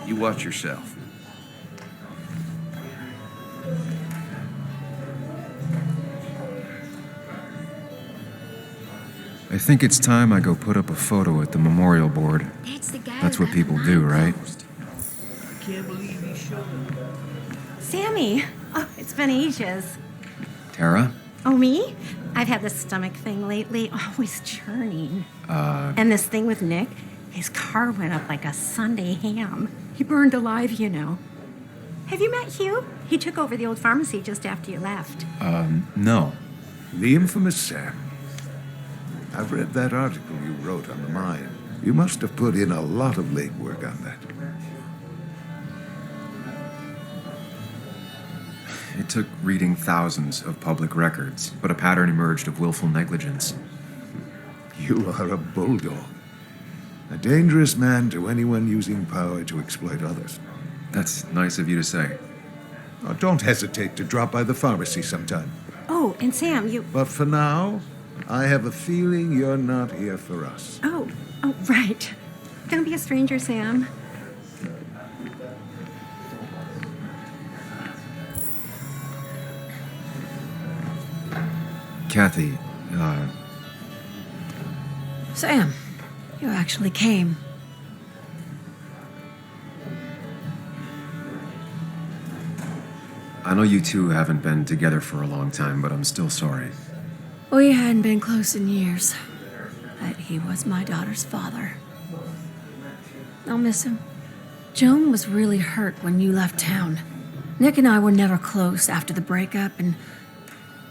You watch yourself. I think it's time I go put up a photo at the memorial board. That's the guy. That's what people do, right? I can't believe he showed up. Sammy! Oh, it's been ages. Tara? Oh, me? I've had this stomach thing lately, always churning. And this thing with Nick, his car went up like a Sunday ham. He burned alive, you know. Have you met Hugh? He took over the old pharmacy just after you left. No. The infamous Sam. I've read that article you wrote on the mine. You must have put in a lot of legwork on that. It took reading thousands of public records, but a pattern emerged of willful negligence. You are a bulldog. A dangerous man to anyone using power to exploit others. That's nice of you to say. Oh, don't hesitate to drop by the pharmacy sometime. Oh, and Sam, you... But for now, I have a feeling you're not here for us. Oh, right. Don't be a stranger, Sam. Kathy, Sam, you actually came. I know you two haven't been together for a long time, but I'm still sorry. We hadn't been close in years, but he was my daughter's father. I'll miss him. Joan was really hurt when you left town. Nick and I were never close after the breakup, and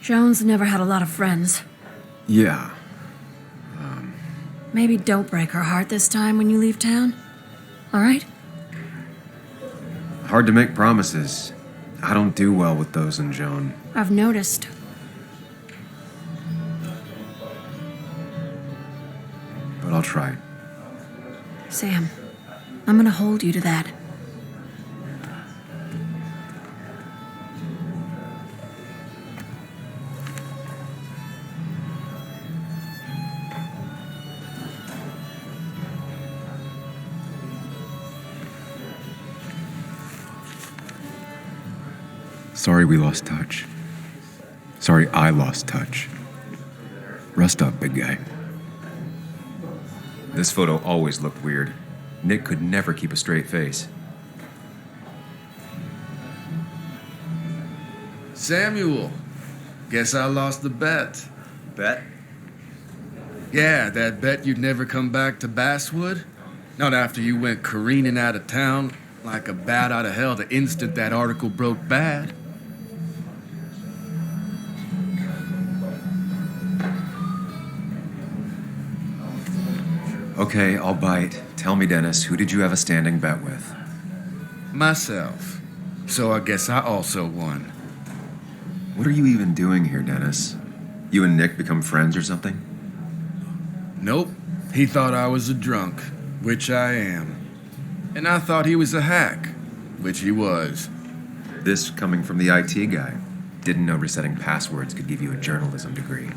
Joan's never had a lot of friends. Yeah. Maybe don't break her heart this time when you leave town. All right? Hard to make promises. I don't do well with those in Joan. I've noticed. But I'll try. Sam, I'm gonna hold you to that. Sorry we lost touch. Sorry I lost touch. Rest up, big guy. This photo always looked weird. Nick could never keep a straight face. Samuel, guess I lost the bet. Bet? Yeah, that bet you'd never come back to Basswood. Not after you went careening out of town like a bat out of hell the instant that article broke bad. Okay, I'll bite. Tell me, Dennis, who did you have a standing bet with? Myself. So I guess I also won. What are you even doing here, Dennis? You and Nick become friends or something? Nope. He thought I was a drunk, which I am. And I thought he was a hack, which he was. This coming from the IT guy. Didn't know resetting passwords could give you a journalism degree.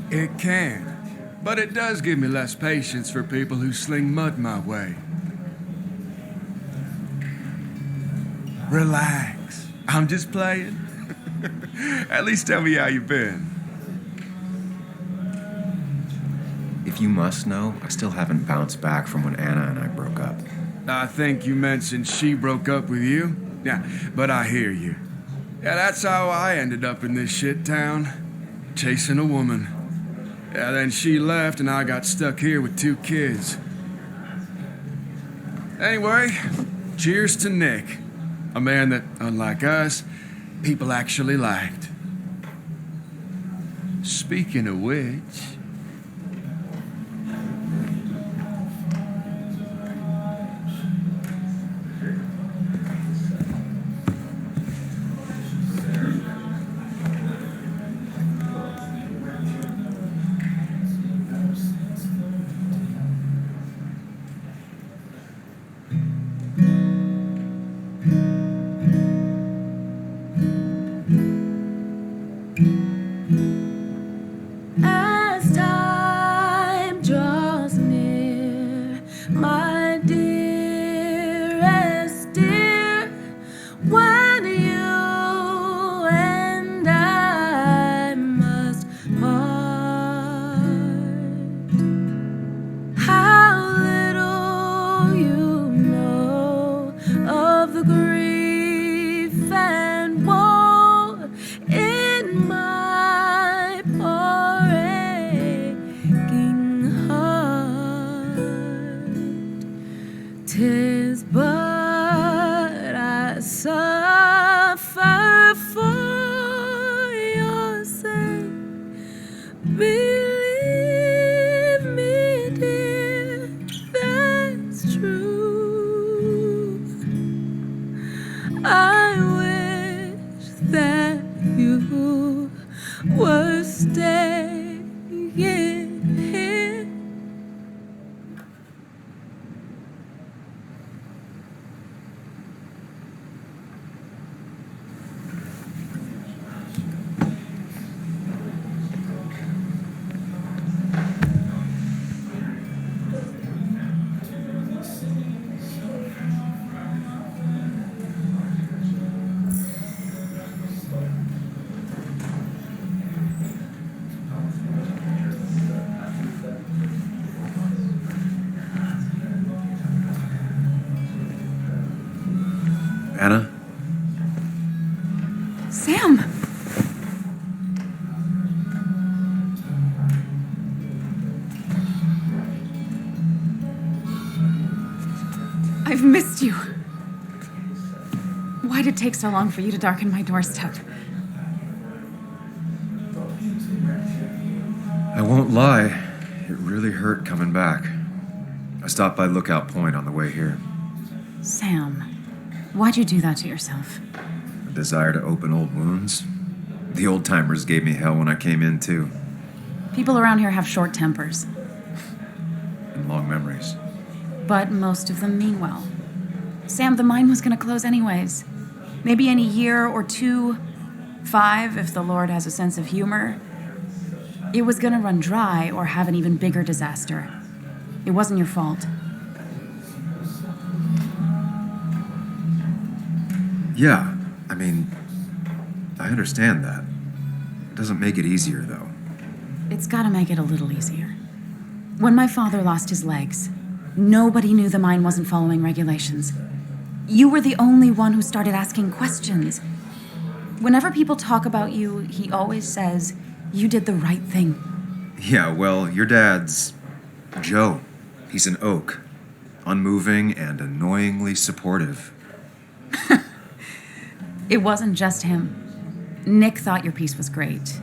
It can. But it does give me less patience for people who sling mud my way. Relax. I'm just playing. At least tell me how you been. If you must know, I still haven't bounced back from when Anna and I broke up. I think you mentioned she broke up with you. Yeah, but I hear you. Yeah, that's how I ended up in this shit town. Chasing a woman. Yeah, then she left and I got stuck here with 2 kids. Anyway, cheers to Nick. A man that, unlike us, people actually liked. Speaking of which... I 'tis but I suffer for your sake. Believe me, dear, that's true. I wish that you were staying here. Anna? Sam! I've missed you. Why'd it take so long for you to darken my doorstep? I won't lie, it really hurt coming back. I stopped by Lookout Point on the way here. Sam, why'd you do that to yourself? A desire to open old wounds. The old-timers gave me hell when I came in, too. People around here have short tempers, And long memories. but most of them mean well. Sam, the mine was gonna close anyways. Maybe in a year or 2, 5, if the Lord has a sense of humor. It was gonna run dry or have an even bigger disaster. It wasn't your fault. Yeah, I mean, I understand that. It doesn't make it easier, though. It's gotta make it a little easier. When my father lost his legs, nobody knew the mine wasn't following regulations. You were the only one who started asking questions. Whenever people talk about you, he always says, you did the right thing. Yeah, well, your dad's Joe. He's an oak. Unmoving and annoyingly supportive. It wasn't just him. Nick thought your piece was great.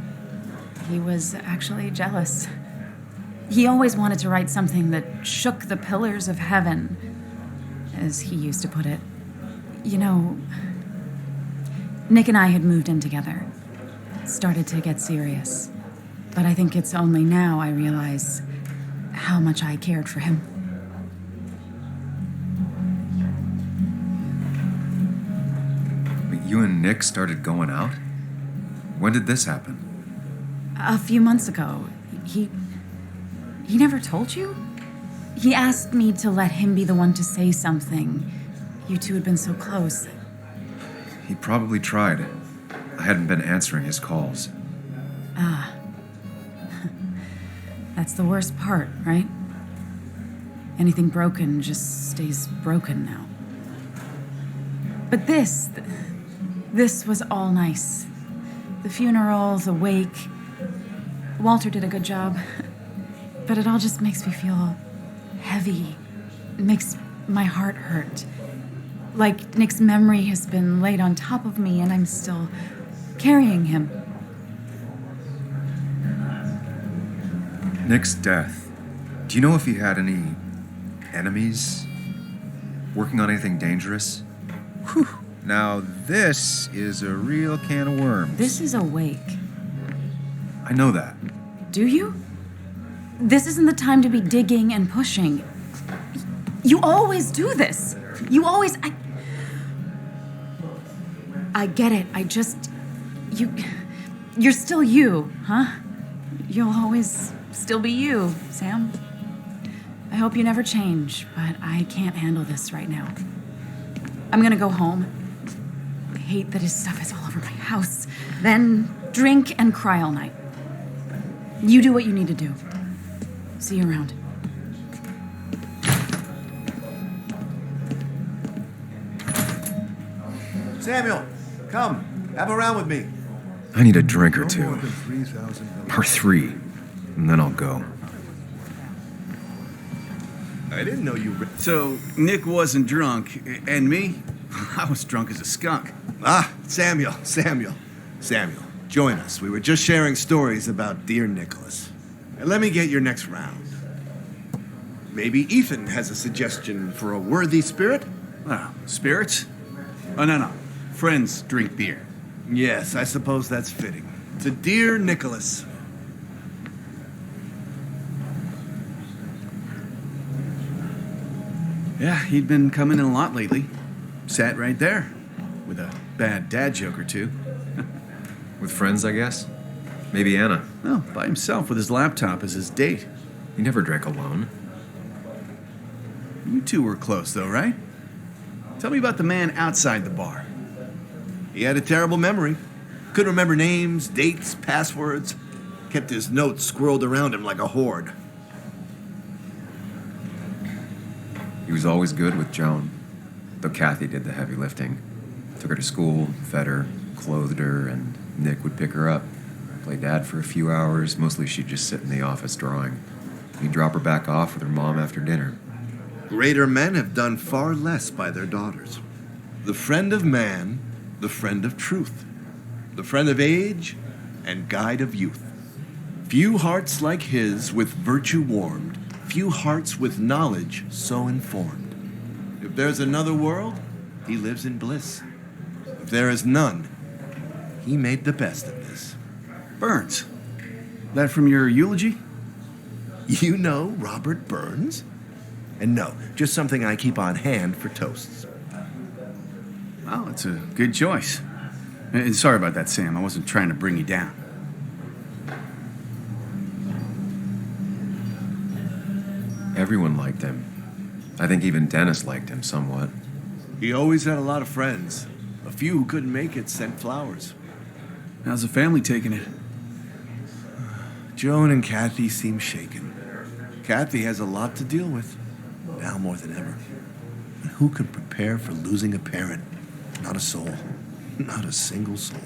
He was actually jealous. He always wanted to write something that shook the pillars of heaven, as he used to put it. You know, Nick and I had moved in together. It started to get serious. But I think it's only now I realize how much I cared for him. But you and Nick started going out? When did this happen? A few months ago, he never told you? He asked me to let him be the one to say something. You two had been so close. He probably tried. I hadn't been answering his calls. That's the worst part, right? Anything broken just stays broken now. But this was all nice. The funeral, the wake. Walter did a good job. But it all just makes me feel heavy. It makes my heart hurt. Like Nick's memory has been laid on top of me and I'm still carrying him. Nick's death. Do you know if he had any enemies? Working on anything dangerous? Whew. Now this is a real can of worms. This is a wake. I know that. Do you? This isn't the time to be digging and pushing. You always do this. You always... I get it. You're still you, huh? You'll always still be you, Sam. I hope you never change, but I can't handle this right now. I'm gonna go home. I hate that his stuff is all over my house. Then drink and cry all night. You do what you need to do. See you around. Samuel, come. Have a round with me. I need a drink or No two. more than 3,000 Or 3. And then I'll go. I didn't know you. So, Nick wasn't drunk, and me? I was drunk as a skunk. Ah, Samuel. Join us. We were just sharing stories about dear Nicholas. And let me get your next round. Maybe Ethan has a suggestion for a worthy spirit? Oh, spirits? Oh, no. Friends drink beer. Yes, I suppose that's fitting. To dear Nicholas. Yeah, he'd been coming in a lot lately. Sat right there, with a bad dad joke or two. With friends, I guess? Maybe Anna. Oh, by himself with his laptop as his date. He never drank alone. You two were close, though, right? Tell me about the man outside the bar. He had a terrible memory. Couldn't remember names, dates, passwords. Kept his notes squirreled around him like a hoard. He was always good with Joan, though Kathy did the heavy lifting. Took her to school, fed her, clothed her, and Nick would pick her up. Play dad for a few hours. Mostly she'd just sit in the office drawing. He'd drop her back off with her mom after dinner. Greater men have done far less by their daughters. The friend of man, the friend of truth, the friend of age, and guide of youth. Few hearts like his with virtue warmed, few hearts with knowledge so informed. If there's another world, he lives in bliss. If there is none, he made the best of this. Burns. That from your eulogy? You know Robert Burns? And no, just something I keep on hand for toasts. Well, it's a good choice. And sorry about that, Sam. I wasn't trying to bring you down. Everyone liked him. I think even Dennis liked him somewhat. He always had a lot of friends. A few who couldn't make it sent flowers. How's the family taking it? Joan and Kathy seem shaken. Kathy has a lot to deal with, now more than ever. And who can prepare for losing a parent? Not a soul. Not a single soul.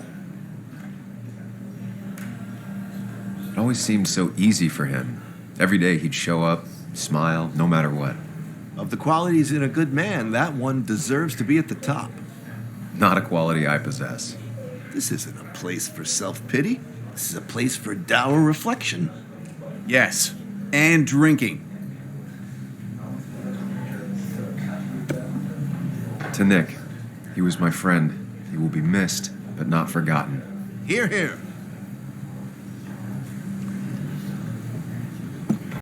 It always seemed so easy for him. Every day he'd show up, smile, no matter what. Of the qualities in a good man, that one deserves to be at the top. Not a quality I possess. This isn't a place for self-pity. This is a place for dour reflection. Yes, and drinking. To Nick, he was my friend. He will be missed, but not forgotten. Hear, hear.